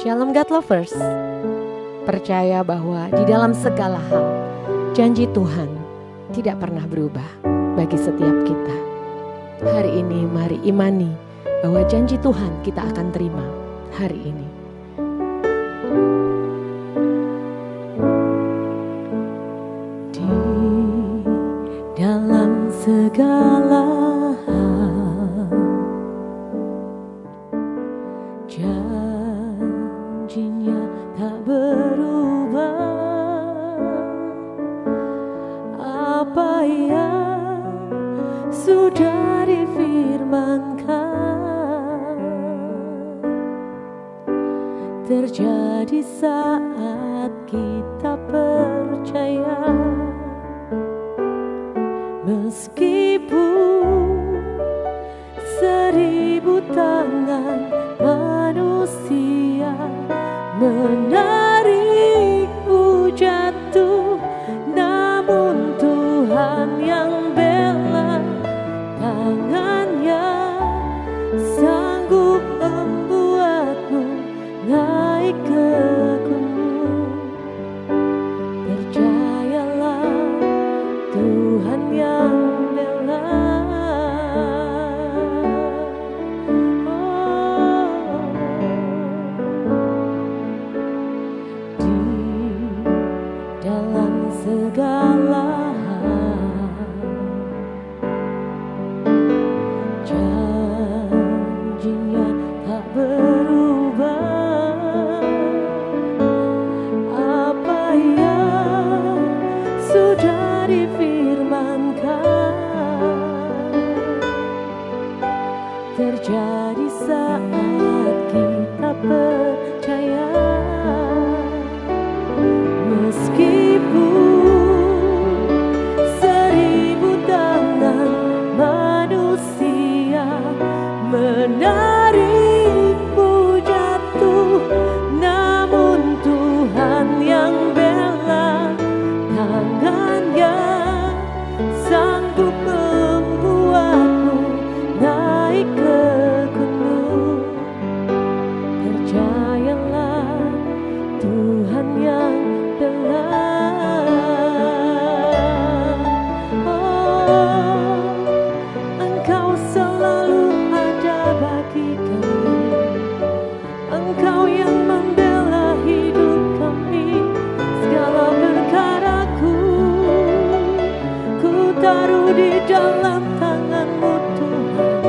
Shalom God Lovers, percaya bahwa di dalam segala hal janji Tuhan tidak pernah berubah bagi setiap kita. Hari ini mari imani bahwa janji Tuhan kita akan terima hari ini. Di dalam segala hal janjinya tak berubah. Apa yang sudah difirmankan terjadi saat kita percaya. Meskipun 1000 tangan manusia menarikmu jatuh, namun Tuhan yang bela, tangannya sanggup membuatmu naik ke gunung. Percayalah, Tuhan yang bela. Di dalam segala hal janjinya tak berubah. Apa yang sudah difirmankan terjadi saat kita percaya. Meskipun 1000 tangan manusia menarikmu jatuh, namun Tuhan yang bela, tangannya sanggup baru di dalam tangan-Mu Tuhan.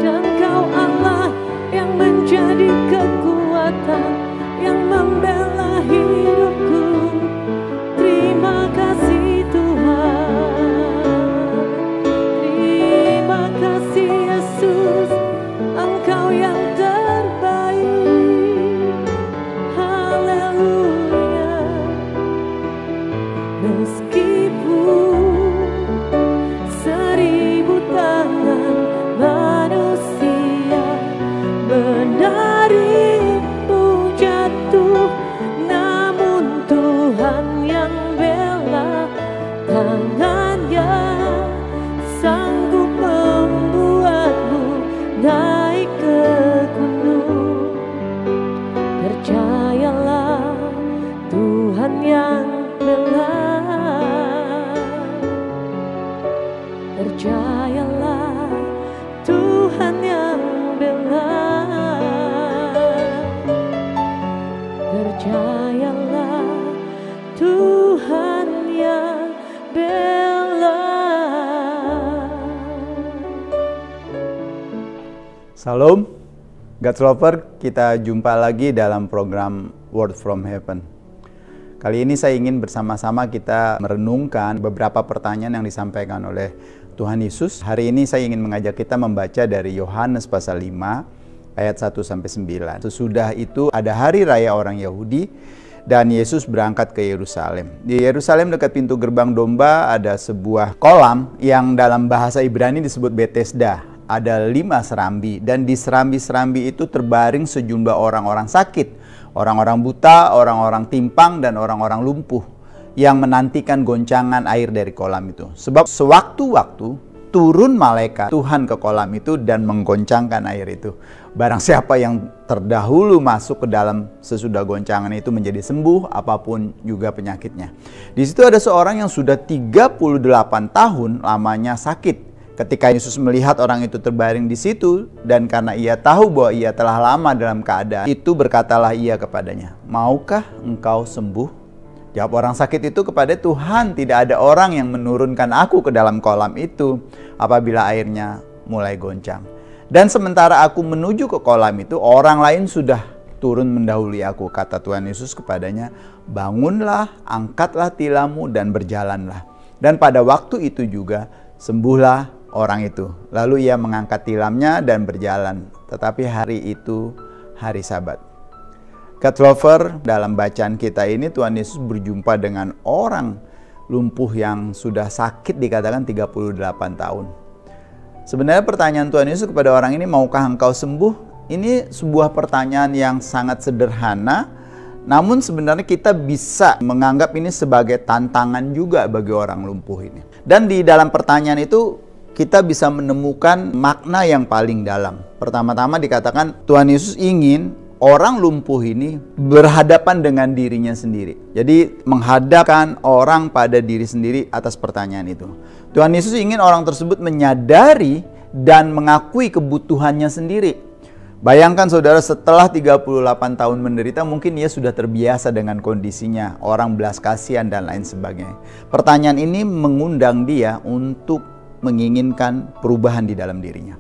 Dan Kau Allah yang menjadi kekuatan, yang membela hidupku. Terima kasih Tuhan, terima kasih Yesus, Engkau yang terbaik. Haleluya. Meskipun 1000 tangan manusia menarimu jatuh, namun Tuhan yang bela, tangannya sanggup membuatmu naik ke gunung. Percayalah Tuhan yang bela, percayalah Tuhan yang bela, percayalah Tuhan yang bela. Salam, God's Lover, kita jumpa lagi dalam program Word from Heaven. Kali ini saya ingin bersama-sama kita merenungkan beberapa pertanyaan yang disampaikan oleh Tuhan Yesus. Hari ini saya ingin mengajak kita membaca dari Yohanes pasal 5 ayat 1-9. Sesudah itu ada hari raya orang Yahudi dan Yesus berangkat ke Yerusalem. Di Yerusalem dekat pintu gerbang domba ada sebuah kolam yang dalam bahasa Ibrani disebut Bethesda. Ada 5 serambi dan di serambi-serambi itu terbaring sejumlah orang-orang sakit. Orang-orang buta, orang-orang timpang, dan orang-orang lumpuh yang menantikan goncangan air dari kolam itu. Sebab sewaktu-waktu turun malaikat Tuhan ke kolam itu dan menggoncangkan air itu. Barang siapa yang terdahulu masuk ke dalam sesudah goncangan itu menjadi sembuh, apapun juga penyakitnya. Di situ ada seorang yang sudah 38 tahun lamanya sakit. Ketika Yesus melihat orang itu terbaring di situ, dan karena ia tahu bahwa ia telah lama dalam keadaan itu, berkatalah ia kepadanya, "Maukah engkau sembuh?" Jawab orang sakit itu kepada Tuhan, "Tidak ada orang yang menurunkan aku ke dalam kolam itu apabila airnya mulai goncang. Dan sementara aku menuju ke kolam itu, orang lain sudah turun mendahului aku." Kata Tuhan Yesus kepadanya, "Bangunlah, angkatlah tilammu dan berjalanlah." Dan pada waktu itu juga sembuhlah orang itu. Lalu ia mengangkat tilamnya dan berjalan. Tetapi hari itu hari Sabat. God Lover, dalam bacaan kita ini Tuhan Yesus berjumpa dengan orang lumpuh yang sudah sakit dikatakan 38 tahun. Sebenarnya pertanyaan Tuhan Yesus kepada orang ini, "Maukah engkau sembuh?" Ini sebuah pertanyaan yang sangat sederhana, namun sebenarnya kita bisa menganggap ini sebagai tantangan juga bagi orang lumpuh ini. Dan di dalam pertanyaan itu kita bisa menemukan makna yang paling dalam. Pertama-tama dikatakan Tuhan Yesus ingin orang lumpuh ini berhadapan dengan dirinya sendiri. Jadi menghadapkan orang pada diri sendiri atas pertanyaan itu. Tuhan Yesus ingin orang tersebut menyadari dan mengakui kebutuhannya sendiri. Bayangkan saudara, setelah 38 tahun menderita, mungkin ia sudah terbiasa dengan kondisinya, orang belas kasihan dan lain sebagainya. Pertanyaan ini mengundang dia untuk menginginkan perubahan di dalam dirinya.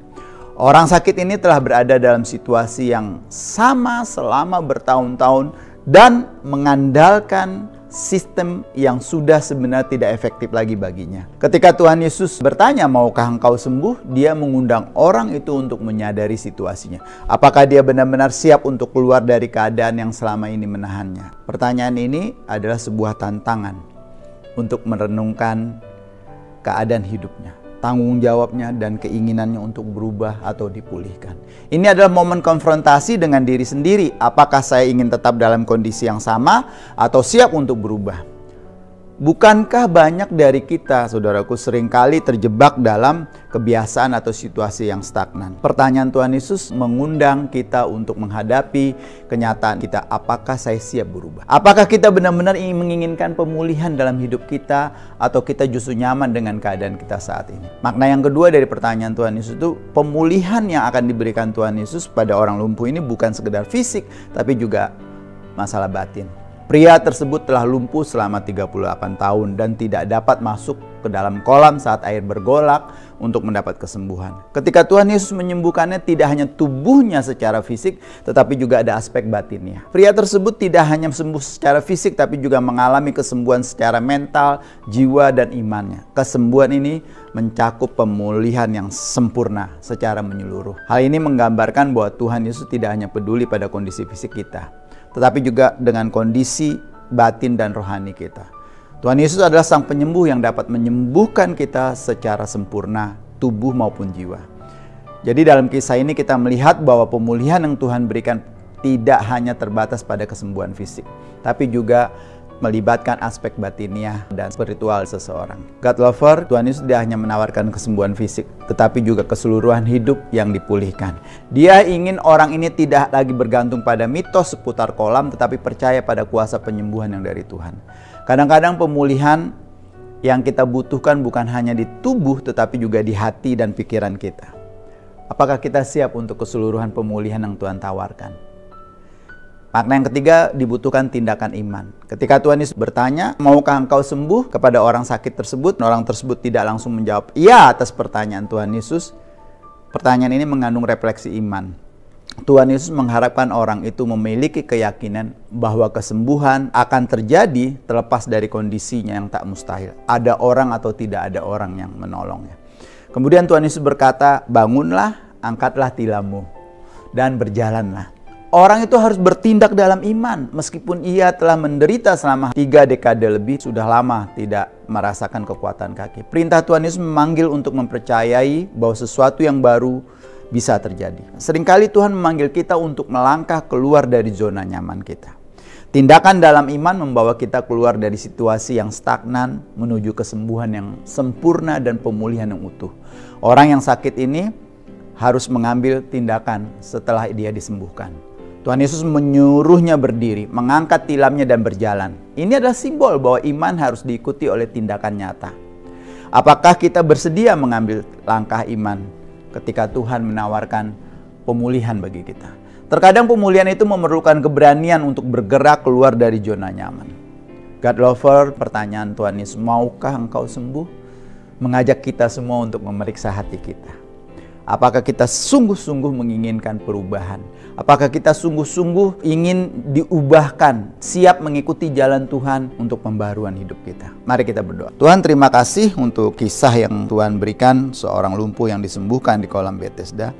Orang sakit ini telah berada dalam situasi yang sama selama bertahun-tahun dan mengandalkan sistem yang sudah sebenarnya tidak efektif lagi baginya. Ketika Tuhan Yesus bertanya, "Maukah engkau sembuh?" Dia mengundang orang itu untuk menyadari situasinya. Apakah dia benar-benar siap untuk keluar dari keadaan yang selama ini menahannya? Pertanyaan ini adalah sebuah tantangan untuk merenungkan keadaan hidupnya, tanggung jawabnya, dan keinginannya untuk berubah atau dipulihkan. Ini adalah momen konfrontasi dengan diri sendiri. Apakah saya ingin tetap dalam kondisi yang sama atau siap untuk berubah? Bukankah banyak dari kita, saudaraku, seringkali terjebak dalam kebiasaan atau situasi yang stagnan? Pertanyaan Tuhan Yesus mengundang kita untuk menghadapi kenyataan kita. Apakah saya siap berubah? Apakah kita benar-benar menginginkan pemulihan dalam hidup kita, atau kita justru nyaman dengan keadaan kita saat ini? Makna yang kedua dari pertanyaan Tuhan Yesus itu, pemulihan yang akan diberikan Tuhan Yesus pada orang lumpuh ini bukan sekedar fisik, tapi juga masalah batin. Pria tersebut telah lumpuh selama 38 tahun dan tidak dapat masuk ke dalam kolam saat air bergolak untuk mendapat kesembuhan. Ketika Tuhan Yesus menyembuhkannya, tidak hanya tubuhnya secara fisik, tetapi juga ada aspek batinnya. Pria tersebut tidak hanya sembuh secara fisik, tapi juga mengalami kesembuhan secara mental, jiwa, dan imannya. Kesembuhan ini mencakup pemulihan yang sempurna secara menyeluruh. Hal ini menggambarkan bahwa Tuhan Yesus tidak hanya peduli pada kondisi fisik kita, tetapi juga dengan kondisi batin dan rohani kita. Tuhan Yesus adalah Sang Penyembuh yang dapat menyembuhkan kita secara sempurna, tubuh maupun jiwa. Jadi dalam kisah ini kita melihat bahwa pemulihan yang Tuhan berikan tidak hanya terbatas pada kesembuhan fisik, tapi juga melibatkan aspek batiniah dan spiritual seseorang. God Lover, Tuhan Yesus tidak hanya menawarkan kesembuhan fisik, tetapi juga keseluruhan hidup yang dipulihkan. Dia ingin orang ini tidak lagi bergantung pada mitos seputar kolam, tetapi percaya pada kuasa penyembuhan yang dari Tuhan. Kadang-kadang pemulihan yang kita butuhkan bukan hanya di tubuh, tetapi juga di hati dan pikiran kita. Apakah kita siap untuk keseluruhan pemulihan yang Tuhan tawarkan? Makna yang ketiga, dibutuhkan tindakan iman. Ketika Tuhan Yesus bertanya, maukah engkau sembuh kepada orang sakit tersebut? Orang tersebut tidak langsung menjawab iya atas pertanyaan Tuhan Yesus. Pertanyaan ini mengandung refleksi iman. Tuhan Yesus mengharapkan orang itu memiliki keyakinan bahwa kesembuhan akan terjadi terlepas dari kondisinya yang tak mustahil. Ada orang atau tidak ada orang yang menolongnya. Kemudian Tuhan Yesus berkata, bangunlah, angkatlah tilammu, dan berjalanlah. Orang itu harus bertindak dalam iman, meskipun ia telah menderita selama 3 dekade lebih, sudah lama tidak merasakan kekuatan kaki. Perintah Tuhan Yesus memanggil untuk mempercayai bahwa sesuatu yang baru bisa terjadi. Seringkali Tuhan memanggil kita untuk melangkah keluar dari zona nyaman kita. Tindakan dalam iman membawa kita keluar dari situasi yang stagnan menuju kesembuhan yang sempurna dan pemulihan yang utuh. Orang yang sakit ini harus mengambil tindakan setelah dia disembuhkan. Tuhan Yesus menyuruhnya berdiri, mengangkat tilamnya dan berjalan. Ini adalah simbol bahwa iman harus diikuti oleh tindakan nyata. Apakah kita bersedia mengambil langkah iman ketika Tuhan menawarkan pemulihan bagi kita? Terkadang pemulihan itu memerlukan keberanian untuk bergerak keluar dari zona nyaman. God Lover, pertanyaan Tuhan Yesus, maukah engkau sembuh? Mengajak kita semua untuk memeriksa hati kita. Apakah kita sungguh-sungguh menginginkan perubahan? Apakah kita sungguh-sungguh ingin diubahkan, siap mengikuti jalan Tuhan untuk pembaruan hidup kita? Mari kita berdoa. Tuhan, terima kasih untuk kisah yang Tuhan berikan, seorang lumpuh yang disembuhkan di kolam Bethesda.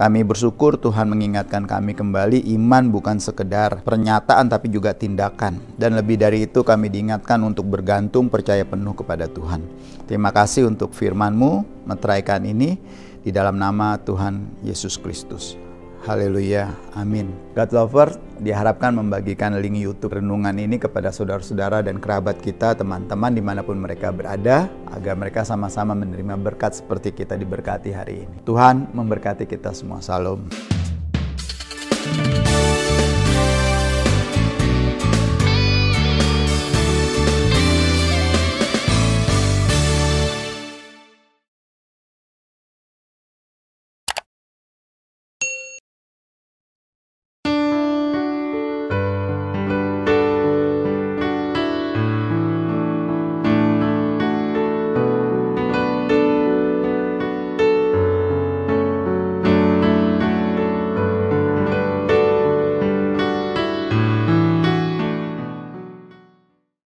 Kami bersyukur Tuhan mengingatkan kami kembali, iman bukan sekedar pernyataan tapi juga tindakan. Dan lebih dari itu kami diingatkan untuk bergantung percaya penuh kepada Tuhan. Terima kasih untuk firman-Mu, meteraikan ini di dalam nama Tuhan Yesus Kristus. Haleluya, amin. God Lover diharapkan membagikan link YouTube renungan ini kepada saudara-saudara dan kerabat kita, teman-teman dimanapun mereka berada, agar mereka sama-sama menerima berkat seperti kita diberkati hari ini. Tuhan memberkati kita semua. Salam.